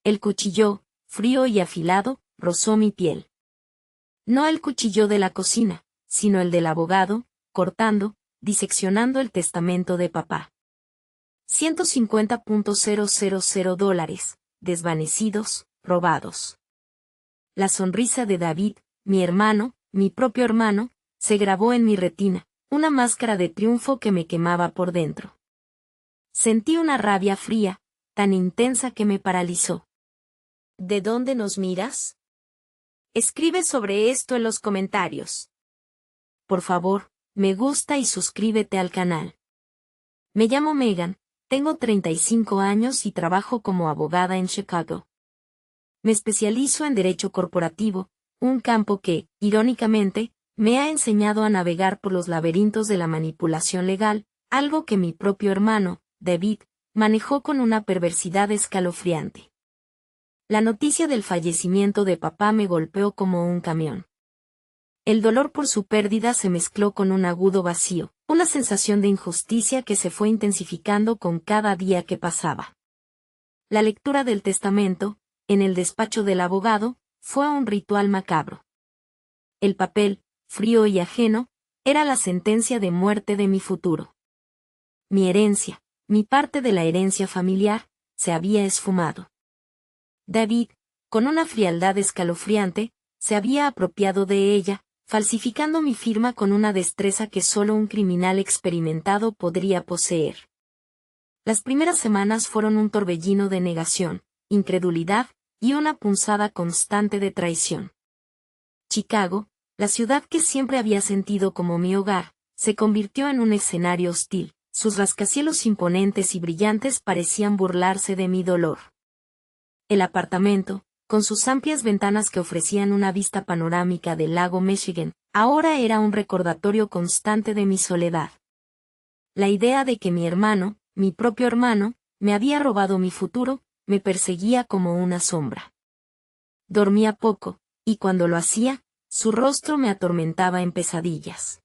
El cuchillo, frío y afilado, rozó mi piel. No el cuchillo de la cocina, sino el del abogado, cortando, diseccionando el testamento de papá. $150,000, desvanecidos, robados. La sonrisa de David, mi hermano, mi propio hermano, se grabó en mi retina, una máscara de triunfo que me quemaba por dentro. Sentí una rabia fría, tan intensa que me paralizó. ¿De dónde nos miras? Escribe sobre esto en los comentarios. Por favor, me gusta y suscríbete al canal. Me llamo Megan, tengo 35 años y trabajo como abogada en Chicago. Me especializo en derecho corporativo, un campo que, irónicamente, me ha enseñado a navegar por los laberintos de la manipulación legal, algo que mi propio hermano, David, manejó con una perversidad escalofriante. La noticia del fallecimiento de papá me golpeó como un camión. El dolor por su pérdida se mezcló con un agudo vacío, una sensación de injusticia que se fue intensificando con cada día que pasaba. La lectura del testamento, en el despacho del abogado, fue un ritual macabro. El papel, frío y ajeno, era la sentencia de muerte de mi futuro. Mi herencia, mi parte de la herencia familiar, se había esfumado. David, con una frialdad escalofriante, se había apropiado de ella, falsificando mi firma con una destreza que solo un criminal experimentado podría poseer. Las primeras semanas fueron un torbellino de negación, incredulidad, y una punzada constante de traición. Chicago, la ciudad que siempre había sentido como mi hogar, se convirtió en un escenario hostil. Sus rascacielos imponentes y brillantes parecían burlarse de mi dolor. El apartamento, con sus amplias ventanas que ofrecían una vista panorámica del lago Michigan, ahora era un recordatorio constante de mi soledad. La idea de que mi hermano, mi propio hermano, me había robado mi futuro, me perseguía como una sombra. Dormía poco, y cuando lo hacía, su rostro me atormentaba en pesadillas.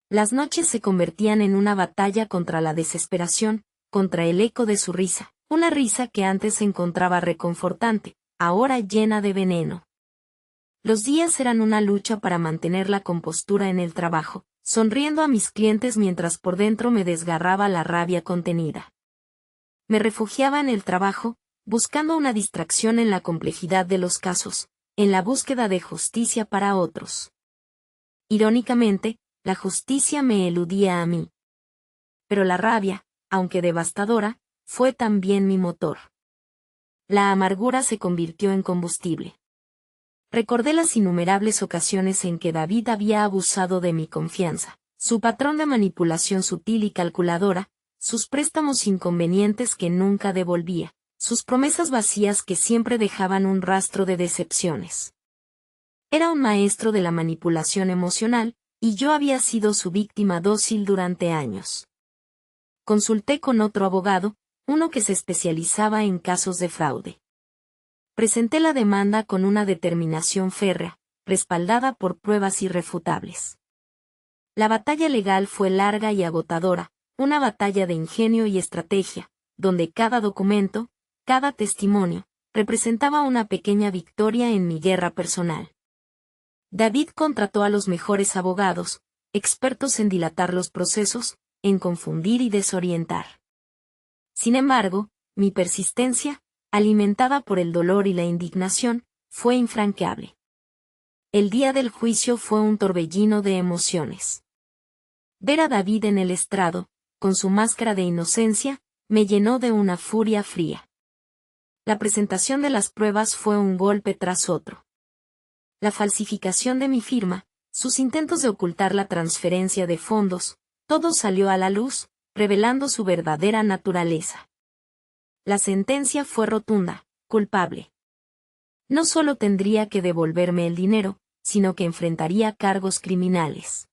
Las noches se convertían en una batalla contra la desesperación, contra el eco de su risa, una risa que antes se encontraba reconfortante, ahora llena de veneno. Los días eran una lucha para mantener la compostura en el trabajo, sonriendo a mis clientes mientras por dentro me desgarraba la rabia contenida. Me refugiaba en el trabajo, buscando una distracción en la complejidad de los casos, en la búsqueda de justicia para otros. Irónicamente, la justicia me eludía a mí. Pero la rabia, aunque devastadora, fue también mi motor. La amargura se convirtió en combustible. Recordé las innumerables ocasiones en que David había abusado de mi confianza, su patrón de manipulación sutil y calculadora, sus préstamos inconvenientes que nunca devolvía, sus promesas vacías que siempre dejaban un rastro de decepciones. Era un maestro de la manipulación emocional, y yo había sido su víctima dócil durante años. Consulté con otro abogado, uno que se especializaba en casos de fraude. Presenté la demanda con una determinación férrea, respaldada por pruebas irrefutables. La batalla legal fue larga y agotadora, una batalla de ingenio y estrategia, donde cada documento, cada testimonio, representaba una pequeña victoria en mi guerra personal. David contrató a los mejores abogados, expertos en dilatar los procesos, en confundir y desorientar. Sin embargo, mi persistencia, alimentada por el dolor y la indignación, fue infranqueable. El día del juicio fue un torbellino de emociones. Ver a David en el estrado, con su máscara de inocencia, me llenó de una furia fría. La presentación de las pruebas fue un golpe tras otro. La falsificación de mi firma, sus intentos de ocultar la transferencia de fondos, todo salió a la luz, revelando su verdadera naturaleza. La sentencia fue rotunda, culpable. No solo tendría que devolverme el dinero, sino que enfrentaría cargos criminales.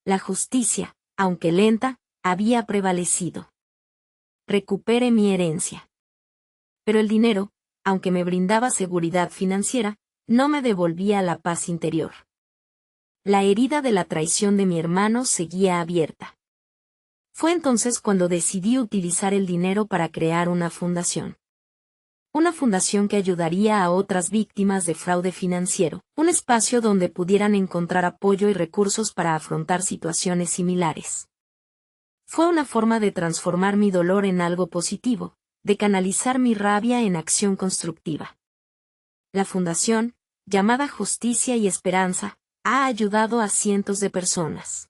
La justicia, aunque lenta, había prevalecido. Recuperé mi herencia. Pero el dinero, aunque me brindaba seguridad financiera, no me devolvía la paz interior. La herida de la traición de mi hermano seguía abierta. Fue entonces cuando decidí utilizar el dinero para crear una fundación. una fundación que ayudaría a otras víctimas de fraude financiero, un espacio donde pudieran encontrar apoyo y recursos para afrontar situaciones similares. Fue una forma de transformar mi dolor en algo positivo, de canalizar mi rabia en acción constructiva. La fundación, llamada Justicia y Esperanza, ha ayudado a cientos de personas.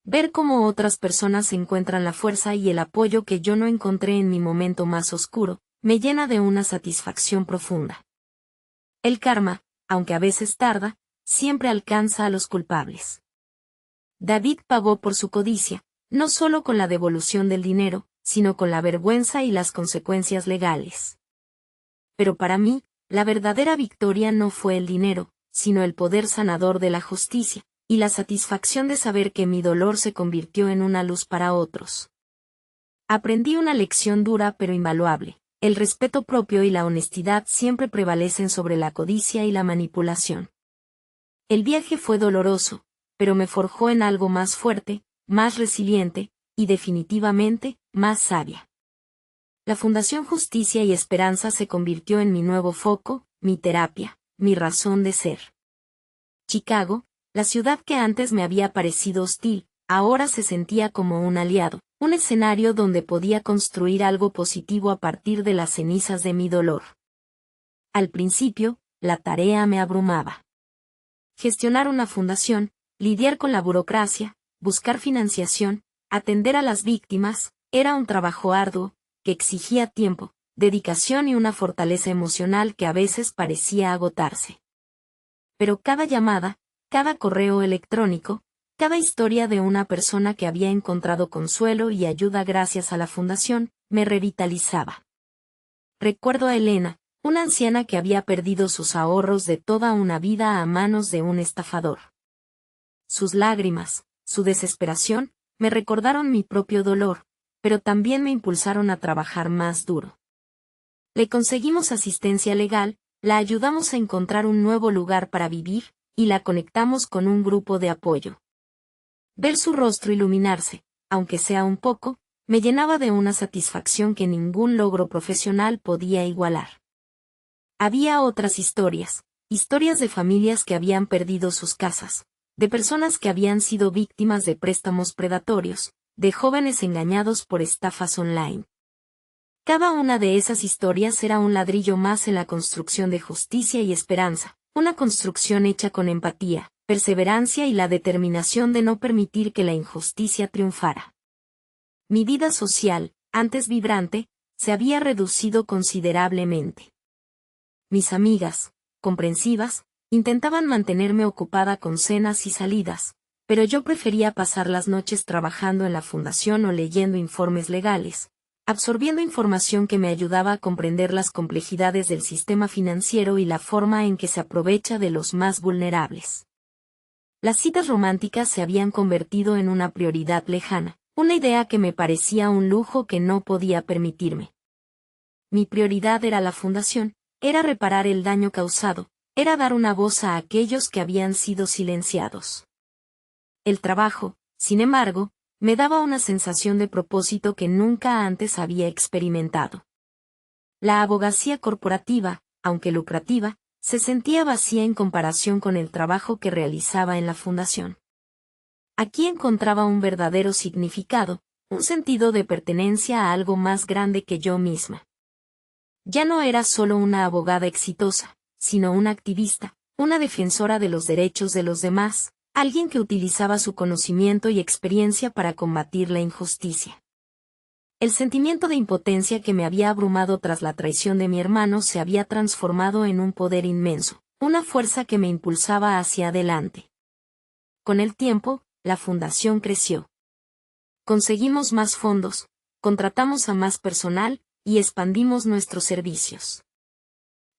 Ver cómo otras personas encuentran la fuerza y el apoyo que yo no encontré en mi momento más oscuro, me llena de una satisfacción profunda. El karma, aunque a veces tarda, siempre alcanza a los culpables. David pagó por su codicia, no solo con la devolución del dinero, sino con la vergüenza y las consecuencias legales. Pero para mí, la verdadera victoria no fue el dinero, sino el poder sanador de la justicia, y la satisfacción de saber que mi dolor se convirtió en una luz para otros. Aprendí una lección dura pero invaluable: el respeto propio y la honestidad siempre prevalecen sobre la codicia y la manipulación. El viaje fue doloroso, pero me forjó en algo más fuerte, más resiliente, y definitivamente, más sabia. La Fundación Justicia y Esperanza se convirtió en mi nuevo foco, mi terapia, mi razón de ser. Chicago, la ciudad que antes me había parecido hostil, ahora se sentía como un aliado, un escenario donde podía construir algo positivo a partir de las cenizas de mi dolor. Al principio, la tarea me abrumaba. Gestionar una fundación, lidiar con la burocracia, buscar financiación, atender a las víctimas, era un trabajo arduo, que exigía tiempo, dedicación y una fortaleza emocional que a veces parecía agotarse. Pero cada llamada, cada correo electrónico, cada historia de una persona que había encontrado consuelo y ayuda gracias a la fundación, me revitalizaba. Recuerdo a Elena, una anciana que había perdido sus ahorros de toda una vida a manos de un estafador. Sus lágrimas, su desesperación, me recordaron mi propio dolor, pero también me impulsaron a trabajar más duro. Le conseguimos asistencia legal, la ayudamos a encontrar un nuevo lugar para vivir, y la conectamos con un grupo de apoyo. Ver su rostro iluminarse, aunque sea un poco, me llenaba de una satisfacción que ningún logro profesional podía igualar. Había otras historias de familias que habían perdido sus casas, de personas que habían sido víctimas de préstamos predatorios, de jóvenes engañados por estafas online. Cada una de esas historias era un ladrillo más en la construcción de Justicia y Esperanza, una construcción hecha con empatía, perseverancia y la determinación de no permitir que la injusticia triunfara. Mi vida social, antes vibrante, se había reducido considerablemente. Mis amigas, comprensivas, intentaban mantenerme ocupada con cenas y salidas, pero yo prefería pasar las noches trabajando en la fundación o leyendo informes legales, absorbiendo información que me ayudaba a comprender las complejidades del sistema financiero y la forma en que se aprovecha de los más vulnerables. Las citas románticas se habían convertido en una prioridad lejana, una idea que me parecía un lujo que no podía permitirme. Mi prioridad era la fundación, era reparar el daño causado, era dar una voz a aquellos que habían sido silenciados. El trabajo, sin embargo, me daba una sensación de propósito que nunca antes había experimentado. La abogacía corporativa, aunque lucrativa, se sentía vacía en comparación con el trabajo que realizaba en la fundación. Aquí encontraba un verdadero significado, un sentido de pertenencia a algo más grande que yo misma. Ya no era solo una abogada exitosa, sino una activista, una defensora de los derechos de los demás, alguien que utilizaba su conocimiento y experiencia para combatir la injusticia. El sentimiento de impotencia que me había abrumado tras la traición de mi hermano se había transformado en un poder inmenso, una fuerza que me impulsaba hacia adelante. Con el tiempo, la fundación creció. Conseguimos más fondos, contratamos a más personal, y expandimos nuestros servicios.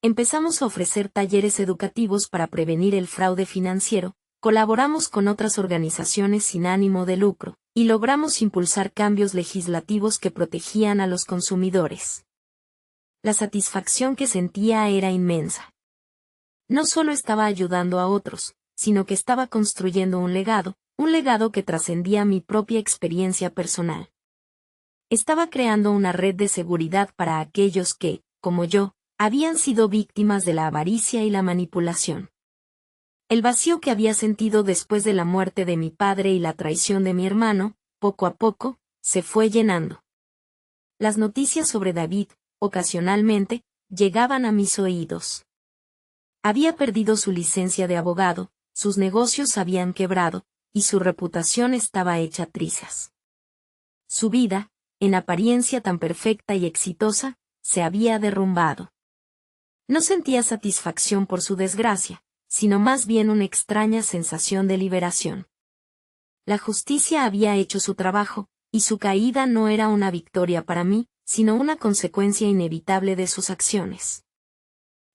Empezamos a ofrecer talleres educativos para prevenir el fraude financiero, colaboramos con otras organizaciones sin ánimo de lucro, y logramos impulsar cambios legislativos que protegían a los consumidores. La satisfacción que sentía era inmensa. No solo estaba ayudando a otros, sino que estaba construyendo un legado que trascendía mi propia experiencia personal. Estaba creando una red de seguridad para aquellos que, como yo, Habían sido víctimas de la avaricia y la manipulación. El vacío que había sentido después de la muerte de mi padre y la traición de mi hermano, poco a poco, se fue llenando. Las noticias sobre David, ocasionalmente, llegaban a mis oídos. Había perdido su licencia de abogado, sus negocios habían quebrado, y su reputación estaba hecha trizas. Su vida, en apariencia tan perfecta y exitosa, se había derrumbado. No sentía satisfacción por su desgracia, sino más bien una extraña sensación de liberación. La justicia había hecho su trabajo, y su caída no era una victoria para mí, sino una consecuencia inevitable de sus acciones.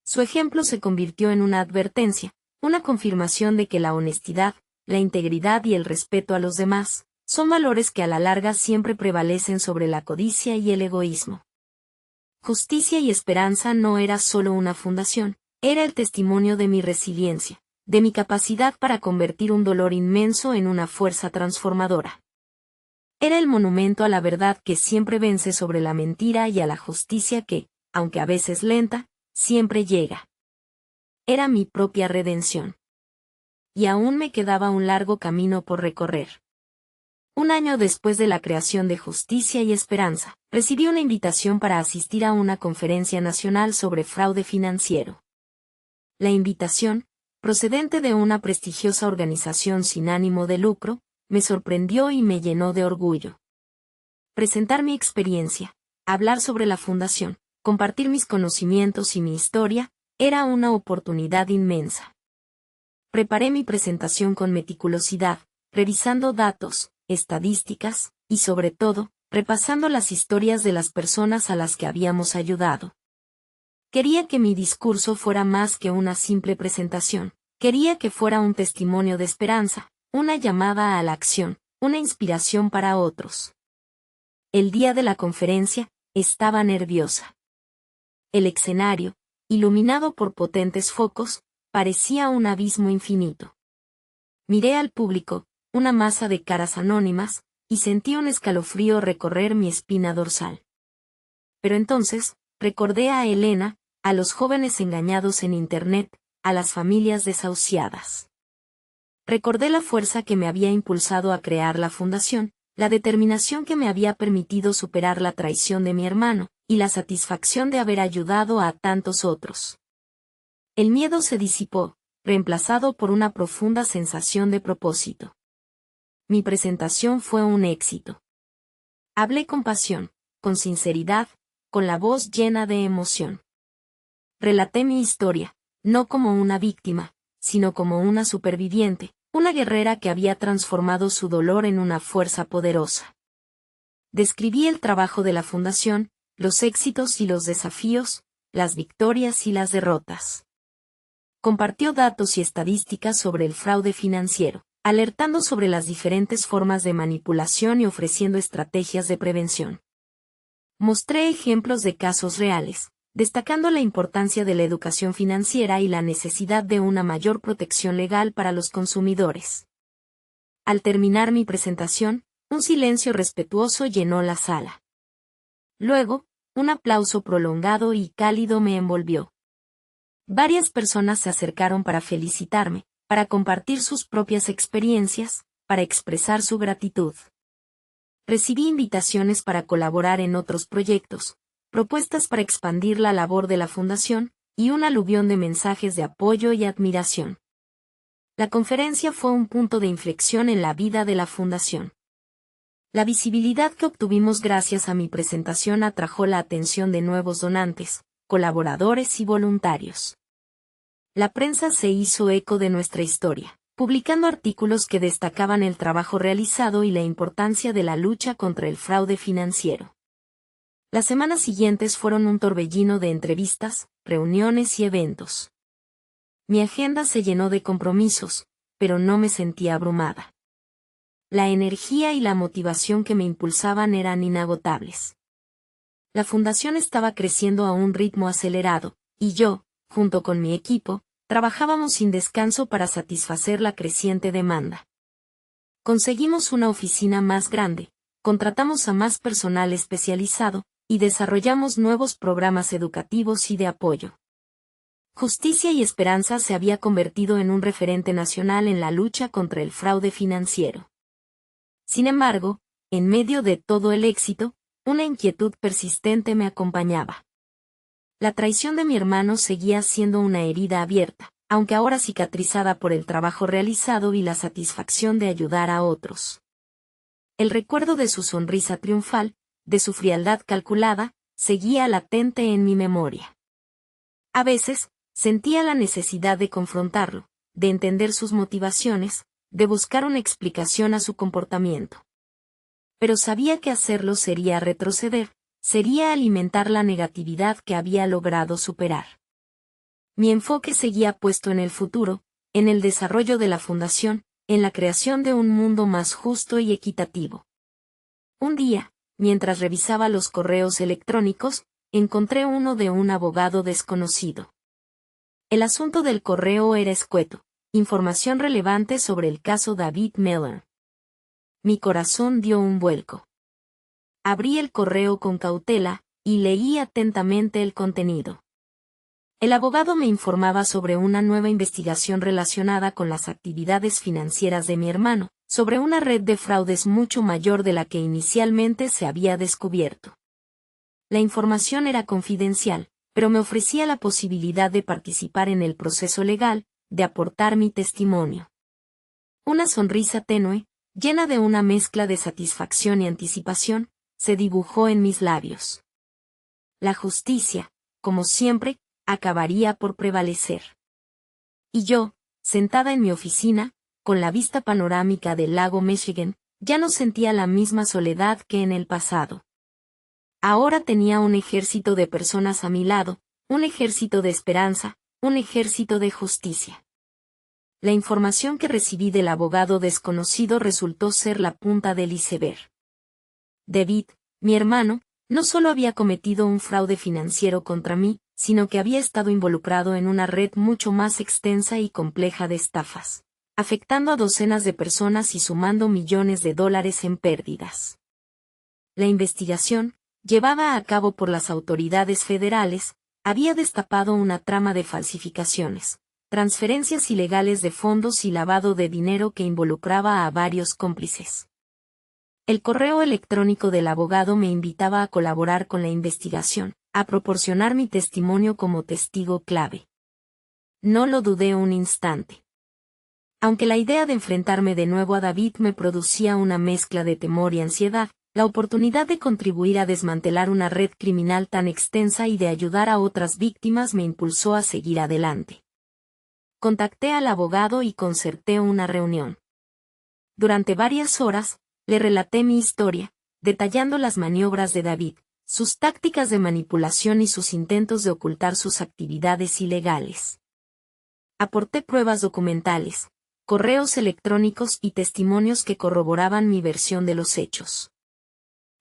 Su ejemplo se convirtió en una advertencia, una confirmación de que la honestidad, la integridad y el respeto a los demás, son valores que a la larga siempre prevalecen sobre la codicia y el egoísmo. Justicia y Esperanza no era solo una fundación, era el testimonio de mi resiliencia, de mi capacidad para convertir un dolor inmenso en una fuerza transformadora. Era el monumento a la verdad que siempre vence sobre la mentira y a la justicia que, aunque a veces lenta, siempre llega. Era mi propia redención. Y aún me quedaba un largo camino por recorrer. Un año después de la creación de Justicia y Esperanza, recibí una invitación para asistir a una conferencia nacional sobre fraude financiero. La invitación, procedente de una prestigiosa organización sin ánimo de lucro, me sorprendió y me llenó de orgullo. Presentar mi experiencia, hablar sobre la fundación, compartir mis conocimientos y mi historia, era una oportunidad inmensa. Preparé mi presentación con meticulosidad, revisando datos, estadísticas, y sobre todo, repasando las historias de las personas a las que habíamos ayudado. Quería que mi discurso fuera más que una simple presentación, quería que fuera un testimonio de esperanza, una llamada a la acción, una inspiración para otros. El día de la conferencia, estaba nerviosa. El escenario, iluminado por potentes focos, parecía un abismo infinito. Miré al público, una masa de caras anónimas, y sentí un escalofrío recorrer mi espina dorsal. Pero entonces, recordé a Elena, a los jóvenes engañados en Internet, a las familias desahuciadas. Recordé la fuerza que me había impulsado a crear la fundación, la determinación que me había permitido superar la traición de mi hermano, y la satisfacción de haber ayudado a tantos otros. El miedo se disipó, reemplazado por una profunda sensación de propósito. Mi presentación fue un éxito. Hablé con pasión, con sinceridad, con la voz llena de emoción. Relaté mi historia, no como una víctima, sino como una superviviente, una guerrera que había transformado su dolor en una fuerza poderosa. Describí el trabajo de la fundación, los éxitos y los desafíos, las victorias y las derrotas. Compartió datos y estadísticas sobre el fraude financiero, alertando sobre las diferentes formas de manipulación y ofreciendo estrategias de prevención. Mostré ejemplos de casos reales, destacando la importancia de la educación financiera y la necesidad de una mayor protección legal para los consumidores. Al terminar mi presentación, un silencio respetuoso llenó la sala. Luego, un aplauso prolongado y cálido me envolvió. Varias personas se acercaron para felicitarme, para compartir sus propias experiencias, para expresar su gratitud. Recibí invitaciones para colaborar en otros proyectos, propuestas para expandir la labor de la fundación, y un aluvión de mensajes de apoyo y admiración. La conferencia fue un punto de inflexión en la vida de la fundación. La visibilidad que obtuvimos gracias a mi presentación atrajo la atención de nuevos donantes, colaboradores y voluntarios. La prensa se hizo eco de nuestra historia, publicando artículos que destacaban el trabajo realizado y la importancia de la lucha contra el fraude financiero. Las semanas siguientes fueron un torbellino de entrevistas, reuniones y eventos. Mi agenda se llenó de compromisos, pero no me sentía abrumada. La energía y la motivación que me impulsaban eran inagotables. La fundación estaba creciendo a un ritmo acelerado, y yo, junto con mi equipo, trabajábamos sin descanso para satisfacer la creciente demanda. Conseguimos una oficina más grande, contratamos a más personal especializado, y desarrollamos nuevos programas educativos y de apoyo. Justicia y Esperanza se había convertido en un referente nacional en la lucha contra el fraude financiero. Sin embargo, en medio de todo el éxito, una inquietud persistente me acompañaba. La traición de mi hermano seguía siendo una herida abierta, aunque ahora cicatrizada por el trabajo realizado y la satisfacción de ayudar a otros. El recuerdo de su sonrisa triunfal, de su frialdad calculada, seguía latente en mi memoria. A veces, sentía la necesidad de confrontarlo, de entender sus motivaciones, de buscar una explicación a su comportamiento. Pero sabía que hacerlo sería retroceder, sería alimentar la negatividad que había logrado superar. Mi enfoque seguía puesto en el futuro, en el desarrollo de la fundación, en la creación de un mundo más justo y equitativo. Un día, mientras revisaba los correos electrónicos, encontré uno de un abogado desconocido. El asunto del correo era escueto: información relevante sobre el caso David Miller. Mi corazón dio un vuelco. Abrí el correo con cautela, y leí atentamente el contenido. El abogado me informaba sobre una nueva investigación relacionada con las actividades financieras de mi hermano, sobre una red de fraudes mucho mayor de la que inicialmente se había descubierto. La información era confidencial, pero me ofrecía la posibilidad de participar en el proceso legal, de aportar mi testimonio. Una sonrisa tenue, llena de una mezcla de satisfacción y anticipación, se dibujó en mis labios. La justicia, como siempre, acabaría por prevalecer. Y yo, sentada en mi oficina, con la vista panorámica del lago Michigan, ya no sentía la misma soledad que en el pasado. Ahora tenía un ejército de personas a mi lado, un ejército de esperanza, un ejército de justicia. La información que recibí del abogado desconocido resultó ser la punta del iceberg. David, mi hermano, no solo había cometido un fraude financiero contra mí, sino que había estado involucrado en una red mucho más extensa y compleja de estafas, afectando a docenas de personas y sumando millones de dólares en pérdidas. La investigación, llevada a cabo por las autoridades federales, había destapado una trama de falsificaciones, transferencias ilegales de fondos y lavado de dinero que involucraba a varios cómplices. El correo electrónico del abogado me invitaba a colaborar con la investigación, a proporcionar mi testimonio como testigo clave. No lo dudé un instante. Aunque la idea de enfrentarme de nuevo a David me producía una mezcla de temor y ansiedad, la oportunidad de contribuir a desmantelar una red criminal tan extensa y de ayudar a otras víctimas me impulsó a seguir adelante. Contacté al abogado y concerté una reunión. Durante varias horas, le relaté mi historia, detallando las maniobras de David, sus tácticas de manipulación y sus intentos de ocultar sus actividades ilegales. Aporté pruebas documentales, correos electrónicos y testimonios que corroboraban mi versión de los hechos.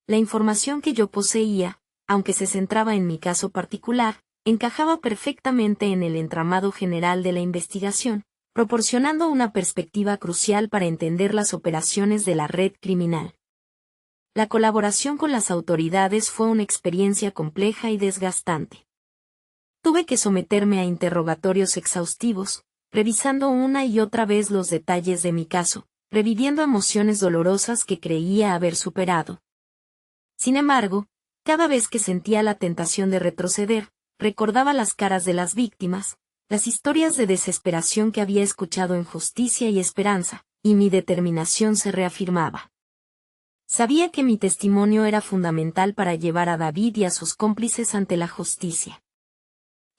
La información que yo poseía, aunque se centraba en mi caso particular, encajaba perfectamente en el entramado general de la investigación, proporcionando una perspectiva crucial para entender las operaciones de la red criminal. La colaboración con las autoridades fue una experiencia compleja y desgastante. Tuve que someterme a interrogatorios exhaustivos, revisando una y otra vez los detalles de mi caso, reviviendo emociones dolorosas que creía haber superado. Sin embargo, cada vez que sentía la tentación de retroceder, recordaba las caras de las víctimas, las historias de desesperación que había escuchado en Justicia y Esperanza, y mi determinación se reafirmaba. Sabía que mi testimonio era fundamental para llevar a David y a sus cómplices ante la justicia.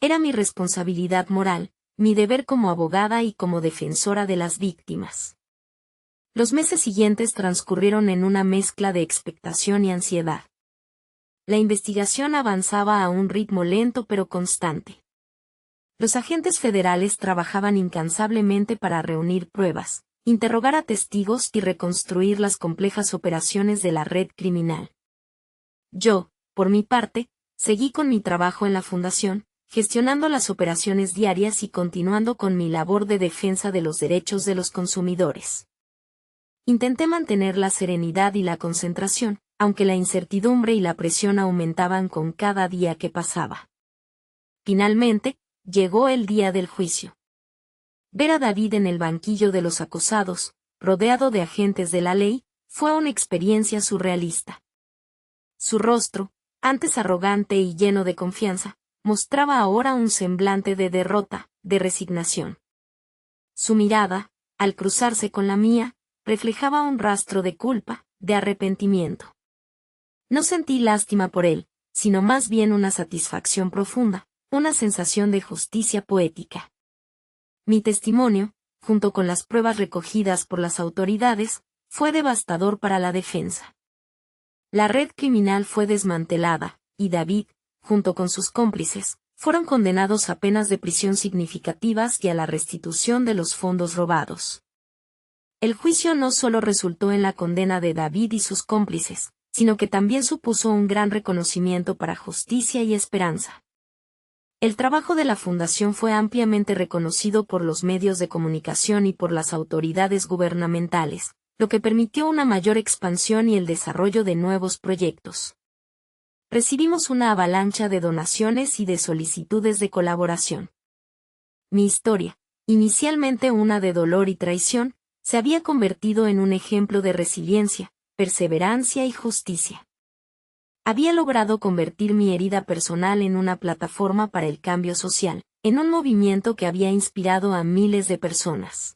Era mi responsabilidad moral, mi deber como abogada y como defensora de las víctimas. Los meses siguientes transcurrieron en una mezcla de expectación y ansiedad. La investigación avanzaba a un ritmo lento pero constante. Los agentes federales trabajaban incansablemente para reunir pruebas, interrogar a testigos y reconstruir las complejas operaciones de la red criminal. Yo, por mi parte, seguí con mi trabajo en la fundación, gestionando las operaciones diarias y continuando con mi labor de defensa de los derechos de los consumidores. Intenté mantener la serenidad y la concentración, aunque la incertidumbre y la presión aumentaban con cada día que pasaba. Finalmente, llegó el día del juicio. Ver a David en el banquillo de los acusados, rodeado de agentes de la ley, fue una experiencia surrealista. Su rostro, antes arrogante y lleno de confianza, mostraba ahora un semblante de derrota, de resignación. Su mirada, al cruzarse con la mía, reflejaba un rastro de culpa, de arrepentimiento. No sentí lástima por él, sino más bien una satisfacción profunda, una sensación de justicia poética. Mi testimonio, junto con las pruebas recogidas por las autoridades, fue devastador para la defensa. La red criminal fue desmantelada, y David, junto con sus cómplices, fueron condenados a penas de prisión significativas y a la restitución de los fondos robados. El juicio no solo resultó en la condena de David y sus cómplices, sino que también supuso un gran reconocimiento para Justicia y Esperanza. El trabajo de la Fundación fue ampliamente reconocido por los medios de comunicación y por las autoridades gubernamentales, lo que permitió una mayor expansión y el desarrollo de nuevos proyectos. Recibimos una avalancha de donaciones y de solicitudes de colaboración. Mi historia, inicialmente una de dolor y traición, se había convertido en un ejemplo de resiliencia, perseverancia y justicia. Había logrado convertir mi herida personal en una plataforma para el cambio social, en un movimiento que había inspirado a miles de personas.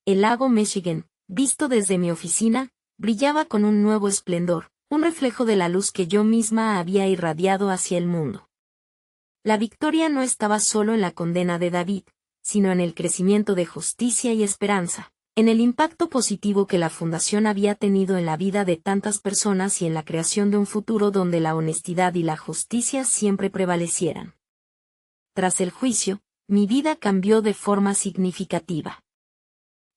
El lago Michigan, visto desde mi oficina, brillaba con un nuevo esplendor, un reflejo de la luz que yo misma había irradiado hacia el mundo. La victoria no estaba solo en la condena de David, sino en el crecimiento de Justicia y Esperanza, en el impacto positivo que la Fundación había tenido en la vida de tantas personas y en la creación de un futuro donde la honestidad y la justicia siempre prevalecieran. Tras el juicio, mi vida cambió de forma significativa.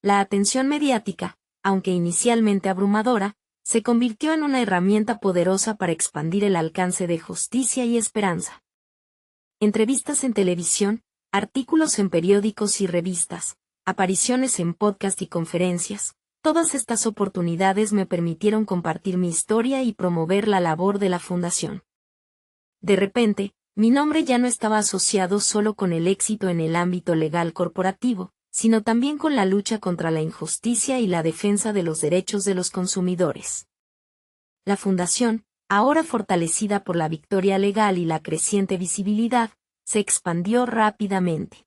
La atención mediática, aunque inicialmente abrumadora, se convirtió en una herramienta poderosa para expandir el alcance de Justicia y Esperanza. Entrevistas en televisión, artículos en periódicos y revistas, apariciones en podcast y conferencias, todas estas oportunidades me permitieron compartir mi historia y promover la labor de la Fundación. De repente, mi nombre ya no estaba asociado solo con el éxito en el ámbito legal corporativo, sino también con la lucha contra la injusticia y la defensa de los derechos de los consumidores. La Fundación, ahora fortalecida por la victoria legal y la creciente visibilidad, se expandió rápidamente.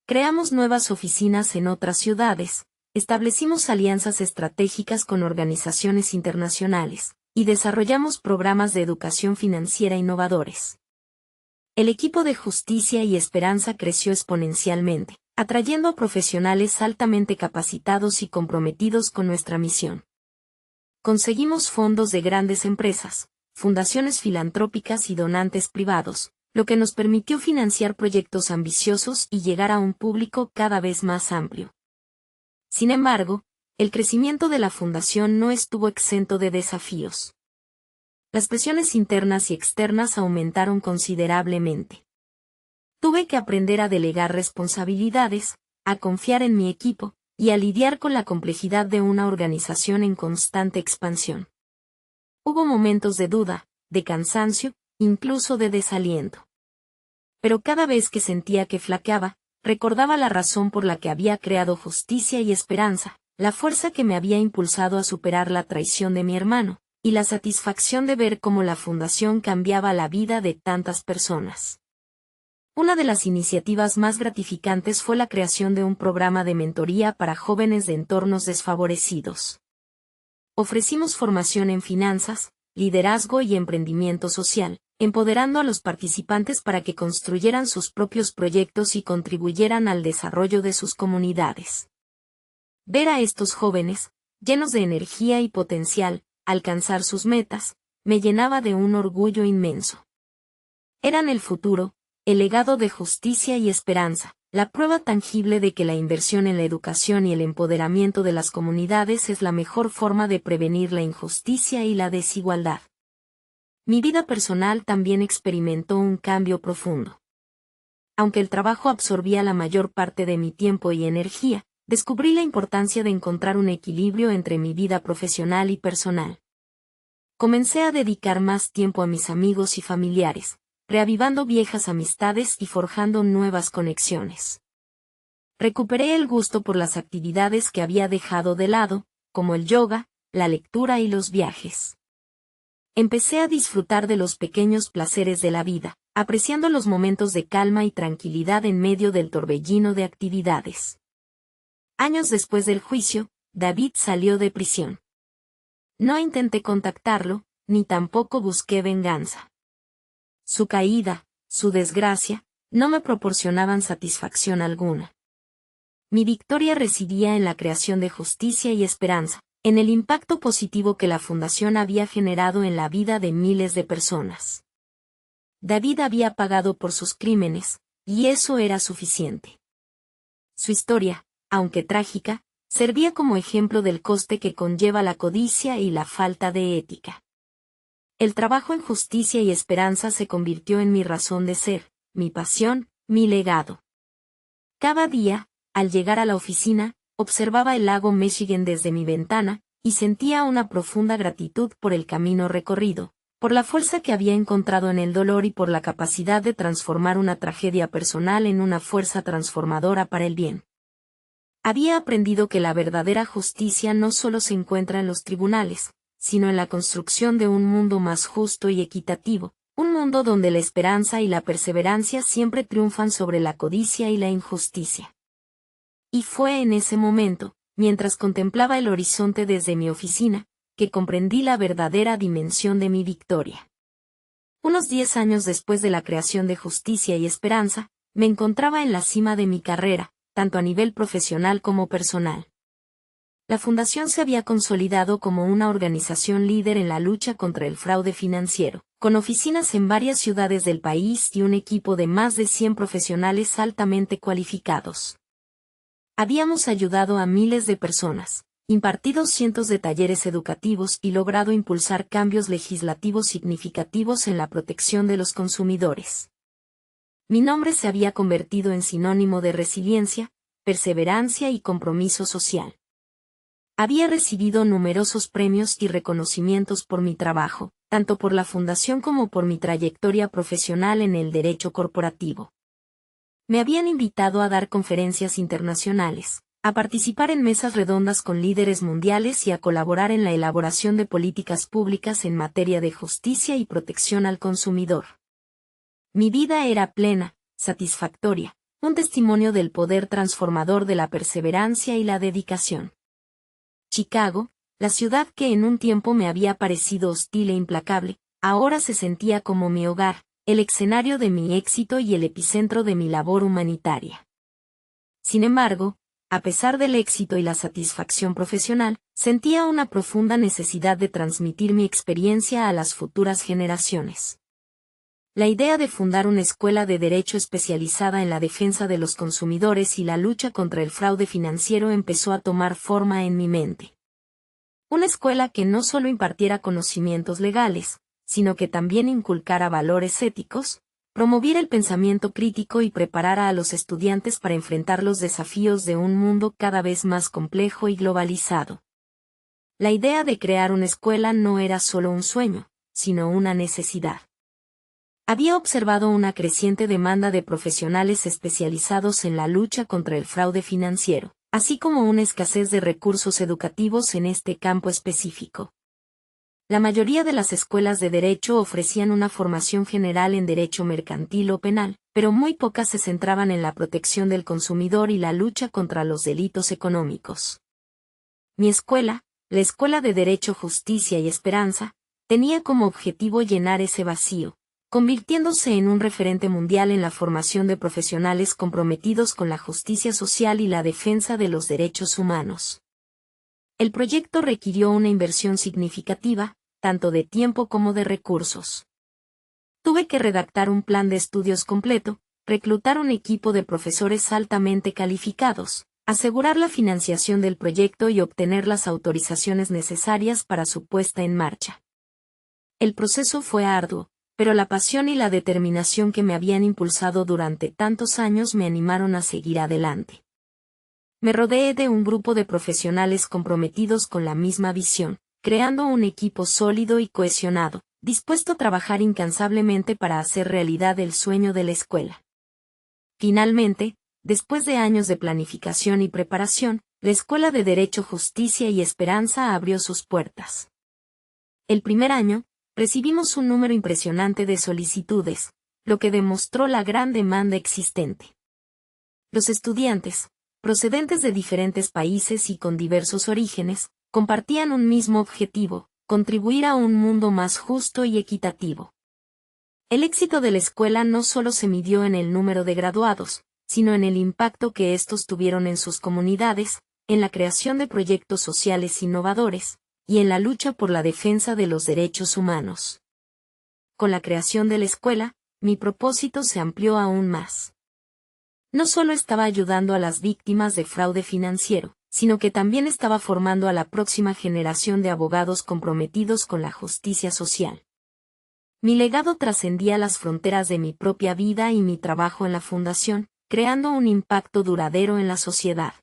Creamos nuevas oficinas en otras ciudades, establecimos alianzas estratégicas con organizaciones internacionales, y desarrollamos programas de educación financiera innovadores. El equipo de Justicia y Esperanza creció exponencialmente, atrayendo a profesionales altamente capacitados y comprometidos con nuestra misión. Conseguimos fondos de grandes empresas, fundaciones filantrópicas y donantes privados, lo que nos permitió financiar proyectos ambiciosos y llegar a un público cada vez más amplio. Sin embargo, el crecimiento de la Fundación no estuvo exento de desafíos. Las presiones internas y externas aumentaron considerablemente. Tuve que aprender a delegar responsabilidades, a confiar en mi equipo, y a lidiar con la complejidad de una organización en constante expansión. Hubo momentos de duda, de cansancio, incluso de desaliento. Pero cada vez que sentía que flaqueaba, recordaba la razón por la que había creado Justicia y Esperanza, la fuerza que me había impulsado a superar la traición de mi hermano, y la satisfacción de ver cómo la Fundación cambiaba la vida de tantas personas. Una de las iniciativas más gratificantes fue la creación de un programa de mentoría para jóvenes de entornos desfavorecidos. Ofrecimos formación en finanzas, liderazgo y emprendimiento social, empoderando a los participantes para que construyeran sus propios proyectos y contribuyeran al desarrollo de sus comunidades. Ver a estos jóvenes, llenos de energía y potencial, alcanzar sus metas, me llenaba de un orgullo inmenso. Eran el futuro, el legado de Justicia y Esperanza, la prueba tangible de que la inversión en la educación y el empoderamiento de las comunidades es la mejor forma de prevenir la injusticia y la desigualdad. Mi vida personal también experimentó un cambio profundo. Aunque el trabajo absorbía la mayor parte de mi tiempo y energía, descubrí la importancia de encontrar un equilibrio entre mi vida profesional y personal. Comencé a dedicar más tiempo a mis amigos y familiares, reavivando viejas amistades y forjando nuevas conexiones. Recuperé el gusto por las actividades que había dejado de lado, como el yoga, la lectura y los viajes. Empecé a disfrutar de los pequeños placeres de la vida, apreciando los momentos de calma y tranquilidad en medio del torbellino de actividades. Años después del juicio, David salió de prisión. No intenté contactarlo, ni tampoco busqué venganza. Su caída, su desgracia, no me proporcionaban satisfacción alguna. Mi victoria residía en la creación de justicia y esperanza, en el impacto positivo que la Fundación había generado en la vida de miles de personas. David había pagado por sus crímenes, y eso era suficiente. Su historia, aunque trágica, servía como ejemplo del coste que conlleva la codicia y la falta de ética. El trabajo en justicia y esperanza se convirtió en mi razón de ser, mi pasión, mi legado. Cada día, al llegar a la oficina, observaba el lago Michigan desde mi ventana, y sentía una profunda gratitud por el camino recorrido, por la fuerza que había encontrado en el dolor y por la capacidad de transformar una tragedia personal en una fuerza transformadora para el bien. Había aprendido que la verdadera justicia no solo se encuentra en los tribunales, sino en la construcción de un mundo más justo y equitativo, un mundo donde la esperanza y la perseverancia siempre triunfan sobre la codicia y la injusticia. Y fue en ese momento, mientras contemplaba el horizonte desde mi oficina, que comprendí la verdadera dimensión de mi victoria. Unos 10 años después de la creación de Justicia y Esperanza, me encontraba en la cima de mi carrera, tanto a nivel profesional como personal. La Fundación se había consolidado como una organización líder en la lucha contra el fraude financiero, con oficinas en varias ciudades del país y un equipo de más de 100 profesionales altamente cualificados. Habíamos ayudado a miles de personas, impartido cientos de talleres educativos y logrado impulsar cambios legislativos significativos en la protección de los consumidores. Mi nombre se había convertido en sinónimo de resiliencia, perseverancia y compromiso social. Había recibido numerosos premios y reconocimientos por mi trabajo, tanto por la Fundación como por mi trayectoria profesional en el derecho corporativo. Me habían invitado a dar conferencias internacionales, a participar en mesas redondas con líderes mundiales y a colaborar en la elaboración de políticas públicas en materia de justicia y protección al consumidor. Mi vida era plena, satisfactoria, un testimonio del poder transformador de la perseverancia y la dedicación. Chicago, la ciudad que en un tiempo me había parecido hostil e implacable, ahora se sentía como mi hogar, el escenario de mi éxito y el epicentro de mi labor humanitaria. Sin embargo, a pesar del éxito y la satisfacción profesional, sentía una profunda necesidad de transmitir mi experiencia a las futuras generaciones. La idea de fundar una escuela de derecho especializada en la defensa de los consumidores y la lucha contra el fraude financiero empezó a tomar forma en mi mente. Una escuela que no solo impartiera conocimientos legales, sino que también inculcara valores éticos, promoviera el pensamiento crítico y preparara a los estudiantes para enfrentar los desafíos de un mundo cada vez más complejo y globalizado. La idea de crear una escuela no era solo un sueño, sino una necesidad. Había observado una creciente demanda de profesionales especializados en la lucha contra el fraude financiero, así como una escasez de recursos educativos en este campo específico. La mayoría de las escuelas de derecho ofrecían una formación general en derecho mercantil o penal, pero muy pocas se centraban en la protección del consumidor y la lucha contra los delitos económicos. Mi escuela, la Escuela de Derecho, Justicia y Esperanza, tenía como objetivo llenar ese vacío, convirtiéndose en un referente mundial en la formación de profesionales comprometidos con la justicia social y la defensa de los derechos humanos. El proyecto requirió una inversión significativa, tanto de tiempo como de recursos. Tuve que redactar un plan de estudios completo, reclutar un equipo de profesores altamente calificados, asegurar la financiación del proyecto y obtener las autorizaciones necesarias para su puesta en marcha. El proceso fue arduo, pero la pasión y la determinación que me habían impulsado durante tantos años me animaron a seguir adelante. Me rodeé de un grupo de profesionales comprometidos con la misma visión, creando un equipo sólido y cohesionado, dispuesto a trabajar incansablemente para hacer realidad el sueño de la escuela. Finalmente, después de años de planificación y preparación, la Escuela de Derecho, Justicia y Esperanza abrió sus puertas. El primer año, recibimos un número impresionante de solicitudes, lo que demostró la gran demanda existente. Los estudiantes, procedentes de diferentes países y con diversos orígenes, compartían un mismo objetivo: contribuir a un mundo más justo y equitativo. El éxito de la escuela no solo se midió en el número de graduados, sino en el impacto que estos tuvieron en sus comunidades, en la creación de proyectos sociales innovadores, y en la lucha por la defensa de los derechos humanos. Con la creación de la escuela, mi propósito se amplió aún más. No solo estaba ayudando a las víctimas de fraude financiero, sino que también estaba formando a la próxima generación de abogados comprometidos con la justicia social. Mi legado trascendía las fronteras de mi propia vida y mi trabajo en la fundación, creando un impacto duradero en la sociedad.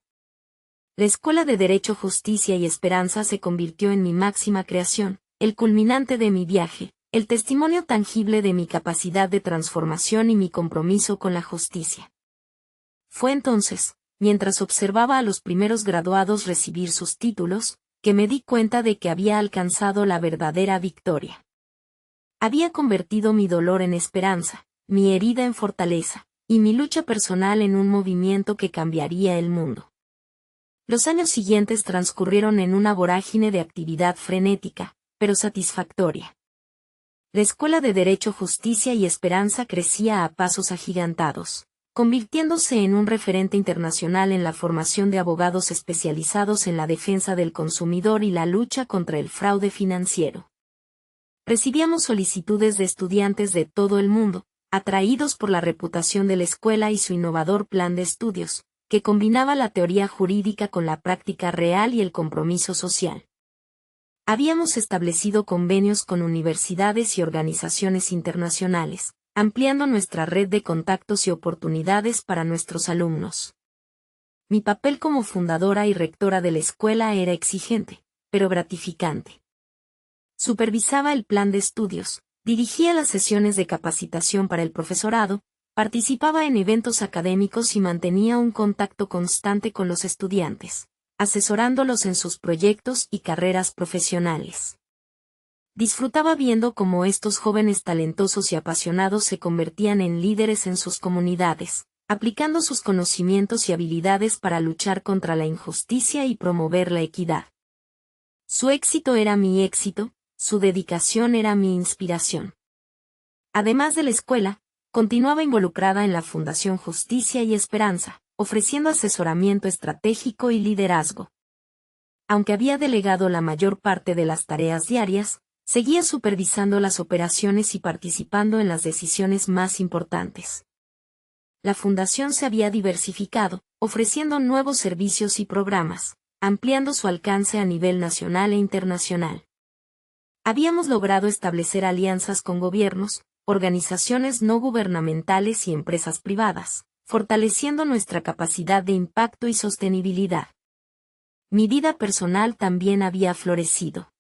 La Escuela de Derecho, Justicia y Esperanza se convirtió en mi máxima creación, el culminante de mi viaje, el testimonio tangible de mi capacidad de transformación y mi compromiso con la justicia. Fue entonces, mientras observaba a los primeros graduados recibir sus títulos, que me di cuenta de que había alcanzado la verdadera victoria. Había convertido mi dolor en esperanza, mi herida en fortaleza, y mi lucha personal en un movimiento que cambiaría el mundo. Los años siguientes transcurrieron en una vorágine de actividad frenética, pero satisfactoria. La Escuela de Derecho, Justicia y Esperanza crecía a pasos agigantados, convirtiéndose en un referente internacional en la formación de abogados especializados en la defensa del consumidor y la lucha contra el fraude financiero. Recibíamos solicitudes de estudiantes de todo el mundo, atraídos por la reputación de la escuela y su innovador plan de estudios, que combinaba la teoría jurídica con la práctica real y el compromiso social. Habíamos establecido convenios con universidades y organizaciones internacionales, ampliando nuestra red de contactos y oportunidades para nuestros alumnos. Mi papel como fundadora y rectora de la escuela era exigente, pero gratificante. Supervisaba el plan de estudios, dirigía las sesiones de capacitación para el profesorado, participaba en eventos académicos y mantenía un contacto constante con los estudiantes, asesorándolos en sus proyectos y carreras profesionales. Disfrutaba viendo cómo estos jóvenes talentosos y apasionados se convertían en líderes en sus comunidades, aplicando sus conocimientos y habilidades para luchar contra la injusticia y promover la equidad. Su éxito era mi éxito, su dedicación era mi inspiración. Además de la escuela, continuaba involucrada en la Fundación Justicia y Esperanza, ofreciendo asesoramiento estratégico y liderazgo. Aunque había delegado la mayor parte de las tareas diarias, seguía supervisando las operaciones y participando en las decisiones más importantes. La fundación se había diversificado, ofreciendo nuevos servicios y programas, ampliando su alcance a nivel nacional e internacional. Habíamos logrado establecer alianzas con gobiernos, organizaciones no gubernamentales y empresas privadas, fortaleciendo nuestra capacidad de impacto y sostenibilidad. Mi vida personal también había florecido.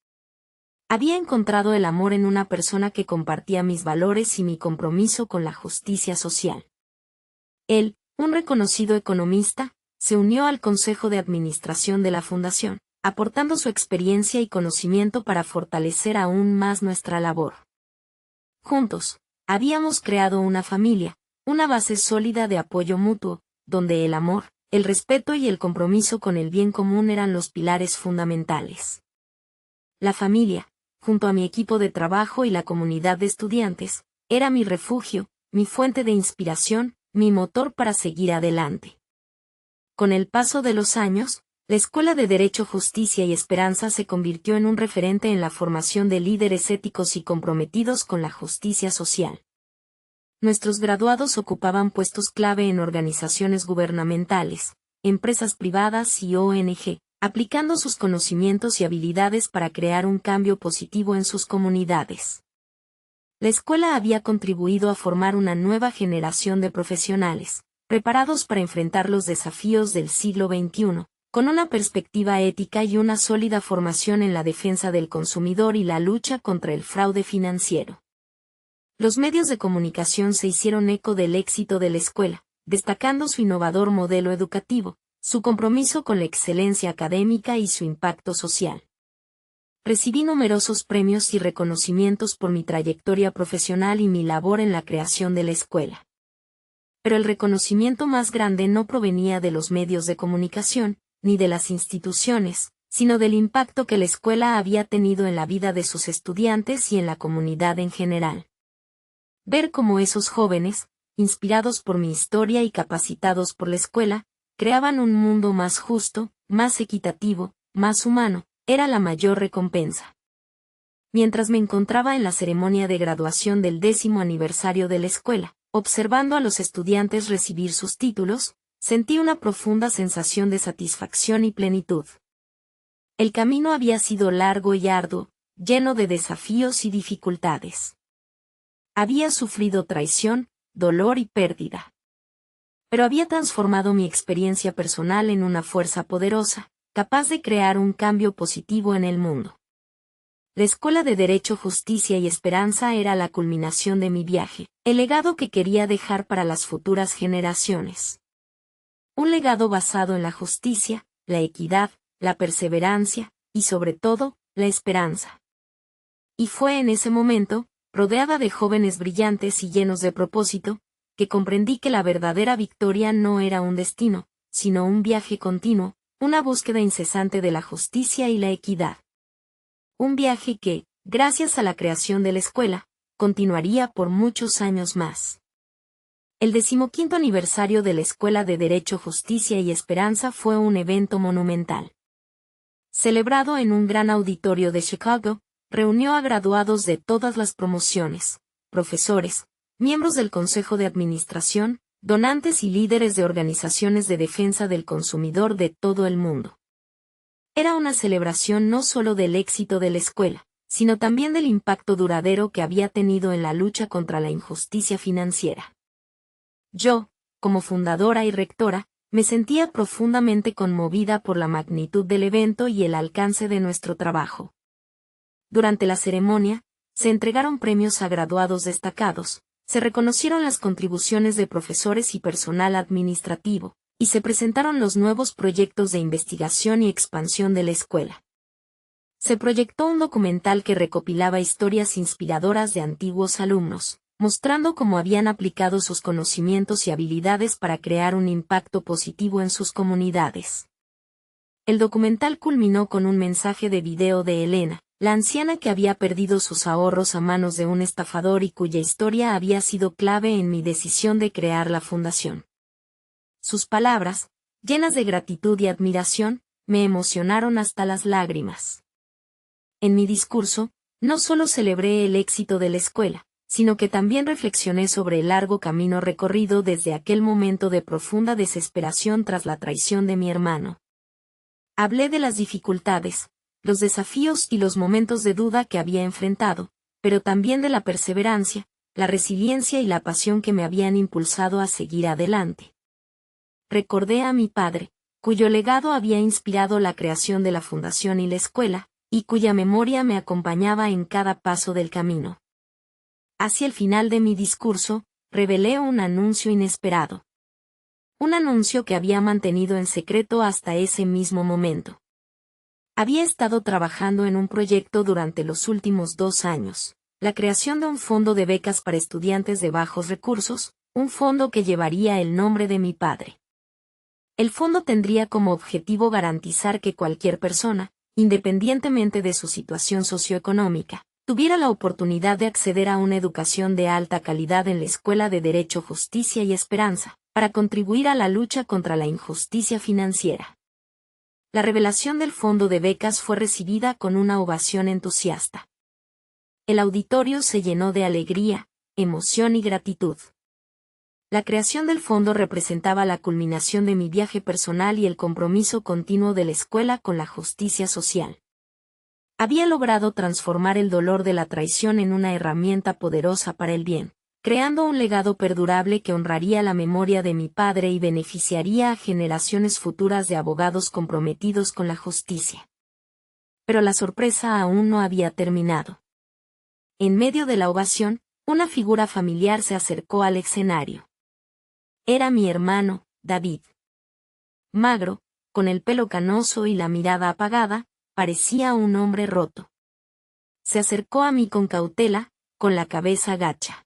Había encontrado el amor en una persona que compartía mis valores y mi compromiso con la justicia social. Él, un reconocido economista, se unió al Consejo de Administración de la Fundación, aportando su experiencia y conocimiento para fortalecer aún más nuestra labor. Juntos, habíamos creado una familia, una base sólida de apoyo mutuo, donde el amor, el respeto y el compromiso con el bien común eran los pilares fundamentales. La familia, junto a mi equipo de trabajo y la comunidad de estudiantes, era mi refugio, mi fuente de inspiración, mi motor para seguir adelante. Con el paso de los años, la Escuela de Derecho, Justicia y Esperanza se convirtió en un referente en la formación de líderes éticos y comprometidos con la justicia social. Nuestros graduados ocupaban puestos clave en organizaciones gubernamentales, empresas privadas y ONG, aplicando sus conocimientos y habilidades para crear un cambio positivo en sus comunidades. La escuela había contribuido a formar una nueva generación de profesionales, preparados para enfrentar los desafíos del siglo XXI, con una perspectiva ética y una sólida formación en la defensa del consumidor y la lucha contra el fraude financiero. Los medios de comunicación se hicieron eco del éxito de la escuela, destacando su innovador modelo educativo, su compromiso con la excelencia académica y su impacto social. Recibí numerosos premios y reconocimientos por mi trayectoria profesional y mi labor en la creación de la escuela. Pero el reconocimiento más grande no provenía de los medios de comunicación, ni de las instituciones, sino del impacto que la escuela había tenido en la vida de sus estudiantes y en la comunidad en general. Ver cómo esos jóvenes, inspirados por mi historia y capacitados por la escuela, creaban un mundo más justo, más equitativo, más humano, era la mayor recompensa. Mientras me encontraba en la ceremonia de graduación del 10º aniversario de la escuela, observando a los estudiantes recibir sus títulos, sentí una profunda sensación de satisfacción y plenitud. El camino había sido largo y arduo, lleno de desafíos y dificultades. Había sufrido traición, dolor y pérdida. Pero había transformado mi experiencia personal en una fuerza poderosa, capaz de crear un cambio positivo en el mundo. La Escuela de Derecho, Justicia y Esperanza era la culminación de mi viaje, el legado que quería dejar para las futuras generaciones. Un legado basado en la justicia, la equidad, la perseverancia, y sobre todo, la esperanza. Y fue en ese momento, rodeada de jóvenes brillantes y llenos de propósito, que comprendí que la verdadera victoria no era un destino, sino un viaje continuo, una búsqueda incesante de la justicia y la equidad. Un viaje que, gracias a la creación de la escuela, continuaría por muchos años más. El 15º aniversario de la Escuela de Derecho, Justicia y Esperanza fue un evento monumental. Celebrado en un gran auditorio de Chicago, reunió a graduados de todas las promociones, profesores, miembros del Consejo de Administración, donantes y líderes de organizaciones de defensa del consumidor de todo el mundo. Era una celebración no solo del éxito de la escuela, sino también del impacto duradero que había tenido en la lucha contra la injusticia financiera. Yo, como fundadora y rectora, me sentía profundamente conmovida por la magnitud del evento y el alcance de nuestro trabajo. Durante la ceremonia, se entregaron premios a graduados destacados, se reconocieron las contribuciones de profesores y personal administrativo, y se presentaron los nuevos proyectos de investigación y expansión de la escuela. Se proyectó un documental que recopilaba historias inspiradoras de antiguos alumnos, mostrando cómo habían aplicado sus conocimientos y habilidades para crear un impacto positivo en sus comunidades. El documental culminó con un mensaje de video de Elena, la anciana que había perdido sus ahorros a manos de un estafador y cuya historia había sido clave en mi decisión de crear la fundación. Sus palabras, llenas de gratitud y admiración, me emocionaron hasta las lágrimas. En mi discurso, no solo celebré el éxito de la escuela, sino que también reflexioné sobre el largo camino recorrido desde aquel momento de profunda desesperación tras la traición de mi hermano. Hablé de las dificultades, los desafíos y los momentos de duda que había enfrentado, pero también de la perseverancia, la resiliencia y la pasión que me habían impulsado a seguir adelante. Recordé a mi padre, cuyo legado había inspirado la creación de la fundación y la escuela, y cuya memoria me acompañaba en cada paso del camino. Hacia el final de mi discurso, revelé un anuncio inesperado. Un anuncio que había mantenido en secreto hasta ese mismo momento. Había estado trabajando en un proyecto durante los últimos 2 años, la creación de un fondo de becas para estudiantes de bajos recursos, un fondo que llevaría el nombre de mi padre. El fondo tendría como objetivo garantizar que cualquier persona, independientemente de su situación socioeconómica, tuviera la oportunidad de acceder a una educación de alta calidad en la Escuela de Derecho, Justicia y Esperanza, para contribuir a la lucha contra la injusticia financiera. La revelación del fondo de becas fue recibida con una ovación entusiasta. El auditorio se llenó de alegría, emoción y gratitud. La creación del fondo representaba la culminación de mi viaje personal y el compromiso continuo de la escuela con la justicia social. Había logrado transformar el dolor de la traición en una herramienta poderosa para el bien, creando un legado perdurable que honraría la memoria de mi padre y beneficiaría a generaciones futuras de abogados comprometidos con la justicia. Pero la sorpresa aún no había terminado. En medio de la ovación, una figura familiar se acercó al escenario. Era mi hermano, David. Magro, con el pelo canoso y la mirada apagada, parecía un hombre roto. Se acercó a mí con cautela, con la cabeza gacha.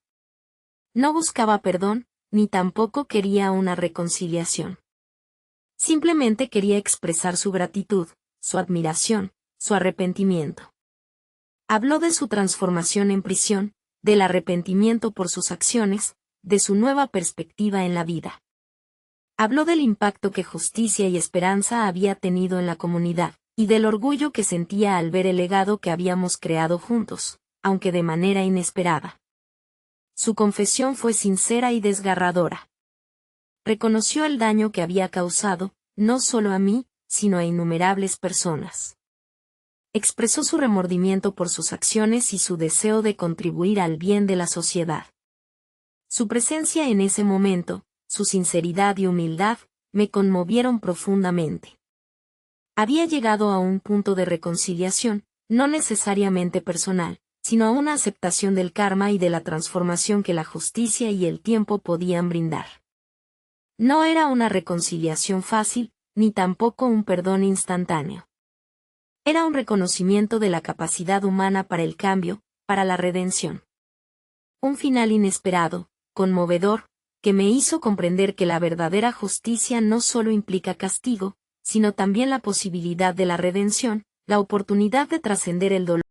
No buscaba perdón, ni tampoco quería una reconciliación. Simplemente quería expresar su gratitud, su admiración, su arrepentimiento. Habló de su transformación en prisión, del arrepentimiento por sus acciones, de su nueva perspectiva en la vida. Habló del impacto que Justicia y Esperanza había tenido en la comunidad, y del orgullo que sentía al ver el legado que habíamos creado juntos, aunque de manera inesperada. Su confesión fue sincera y desgarradora. Reconoció el daño que había causado, no solo a mí, sino a innumerables personas. Expresó su remordimiento por sus acciones y su deseo de contribuir al bien de la sociedad. Su presencia en ese momento, su sinceridad y humildad, me conmovieron profundamente. Había llegado a un punto de reconciliación, no necesariamente personal, sino a una aceptación del karma y de la transformación que la justicia y el tiempo podían brindar. No era una reconciliación fácil, ni tampoco un perdón instantáneo. Era un reconocimiento de la capacidad humana para el cambio, para la redención. Un final inesperado, conmovedor, que me hizo comprender que la verdadera justicia no solo implica castigo, sino también la posibilidad de la redención, la oportunidad de trascender el dolor.